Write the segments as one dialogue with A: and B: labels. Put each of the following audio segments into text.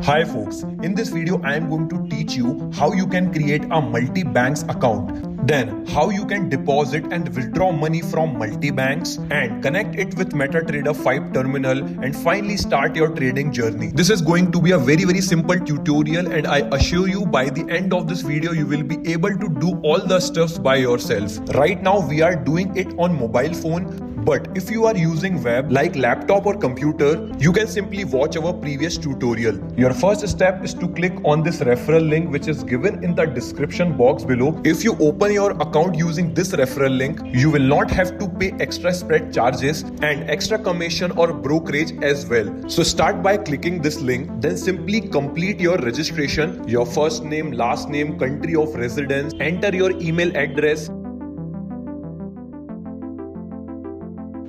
A: Hi folks, in this video I am going to teach you how you can create a multi-banks account, then how you can deposit and withdraw money from multi-banks and connect it with MetaTrader 5 terminal and finally start your trading journey. This is going to be a very simple tutorial and I assure you by the end of this video you will be able to do all the stuffs by yourself. Right now we are doing it on mobile phone. But if you are using web like laptop or computer, you can simply watch our previous tutorial. Your first step is to click on this referral link which is given in the description box below. If you open your account using this referral link, you will not have to pay extra spread charges and extra commission or brokerage as well. So start by clicking this link, then simply complete your registration, your first name, last name, country of residence, enter your email address,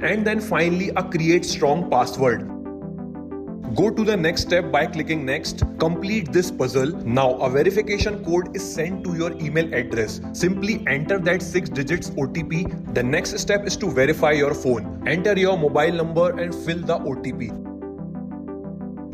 A: and then finally a create strong password. Go to the next step by clicking next. Complete this puzzle. Now a verification code is sent to your email address. Simply enter that 6 digits OTP. The next step is to verify your phone. Enter your mobile number and fill the OTP.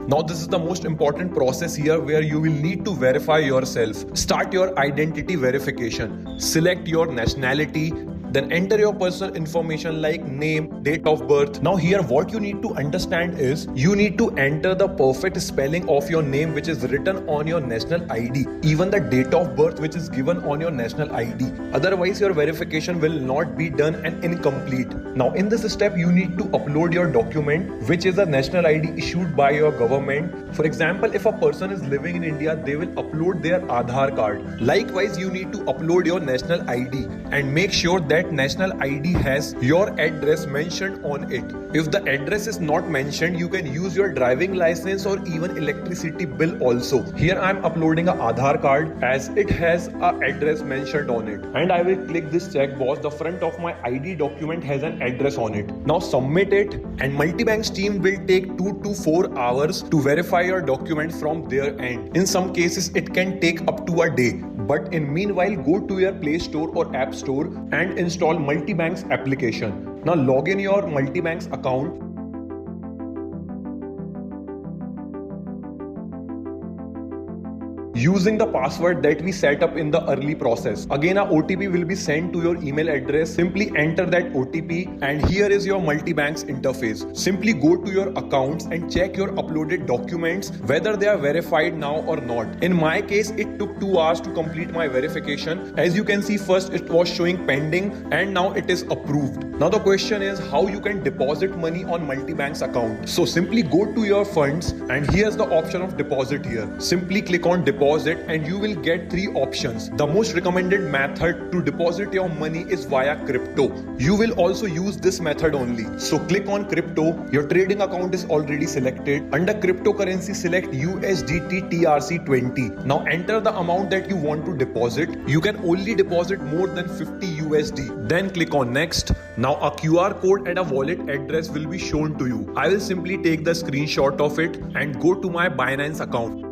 A: Now this is the most important process here where you will need to verify yourself. Start your identity verification. Select your nationality. Then enter your personal information like name, date of birth. Now here what you need to understand is you need to enter the perfect spelling of your name which is written on your national ID. Even the date of birth which is given on your national ID. Otherwise your verification will not be done and incomplete. Now in this step you need to upload your document which is a national ID issued by your government. For example, if a person is living in India, they will upload their Aadhaar card. Likewise, you need to upload your national ID and make sure that national ID has your address mentioned on it. If the address is not mentioned, you can use your driving license or even electricity bill also. Here I am uploading a Aadhaar card as it has a address mentioned on it. And I will click this checkbox. The front of my ID document has an address on it. Now submit it and MultiBank's team will take 2 to 4 hours to verify your document from their end. In some cases, it can take up to a day. But in meanwhile, go to your Play Store or App Store and install MultiBank's application. Now log in your MultiBank's account. Using the password that we set up in the early process. Again, a OTP will be sent to your email address. Simply enter that OTP and here is your MultiBank's interface. Simply go to your accounts and check your uploaded documents whether they are verified now or not. In my case, it took 2 hours to complete my verification. As you can see, first it was showing pending and now it is approved. Now the question is how you can deposit money on MultiBank's account. So simply go to your funds and here's the option of deposit here. Simply click on deposit and you will get 3 options. The most recommended method to deposit your money is via crypto. You will also use this method only. So click on crypto. Your trading account is already selected. Under cryptocurrency, select USDT TRC20. Now enter the amount that you want to deposit. You can only deposit more than 50 USD. Then click on next. Now a QR code and a wallet address will be shown to you. I will simply take the screenshot of it and go to my Binance account.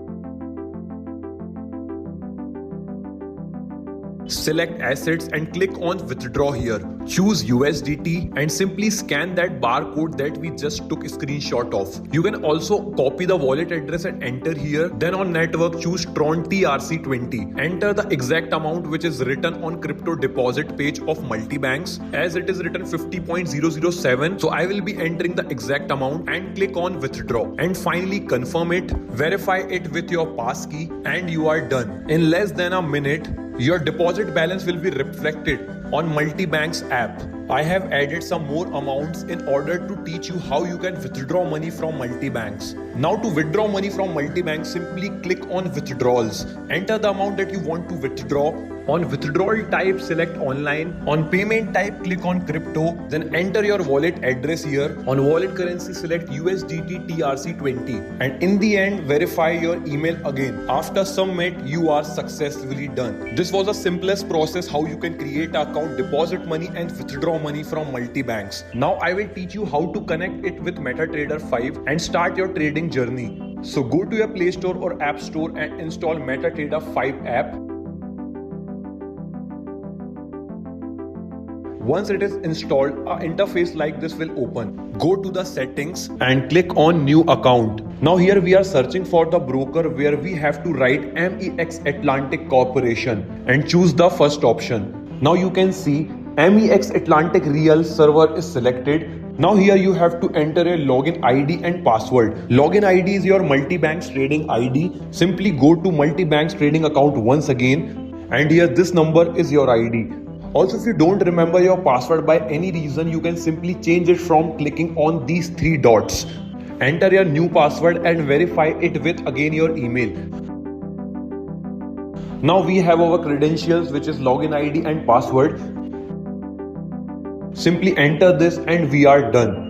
A: Select assets and click on withdraw here. Choose USDT and simply scan that barcode that we just took a screenshot of. You can also copy the wallet address and enter here. Then on network, choose Tron TRC20. Enter the exact amount which is written on crypto deposit page of MultiBanks. As it is written 50.007, so I will be entering the exact amount and click on withdraw. And finally confirm it, verify it with your passkey and you are done. In less than a minute, your deposit balance will be reflected on MultiBank's app. I have added some more amounts in order to teach you how you can withdraw money from MultiBanks. Now to withdraw money from MultiBank, simply click on withdrawals. Enter the amount that you want to withdraw. On withdrawal type, select online. On payment type, click on crypto. Then enter your wallet address here. On wallet currency, select USDT TRC20. And in the end, verify your email again. After submit, you are successfully done. This was the simplest process how you can create an account, deposit money and withdraw money from MultiBanks. Now I will teach you how to connect it with MetaTrader 5 and start your trading journey. So go to your Play Store or App Store and install MetaTrader 5 app. Once it is installed, an interface like this will open. Go to the settings and click on new account. Now here we are searching for the broker where we have to write MEX Atlantic Corporation and choose the first option. Now you can see MEX Atlantic Real server is selected. Now here you have to enter a login ID and password. Login ID is your MultiBank's trading ID. Simply go to MultiBank's trading account once again, and here this number is your ID. Also, if you don't remember your password by any reason, you can simply change it from clicking on these 3 dots. Enter your new password and verify it with again your email. Now we have our credentials, which is login ID and password. Simply enter this and we are done.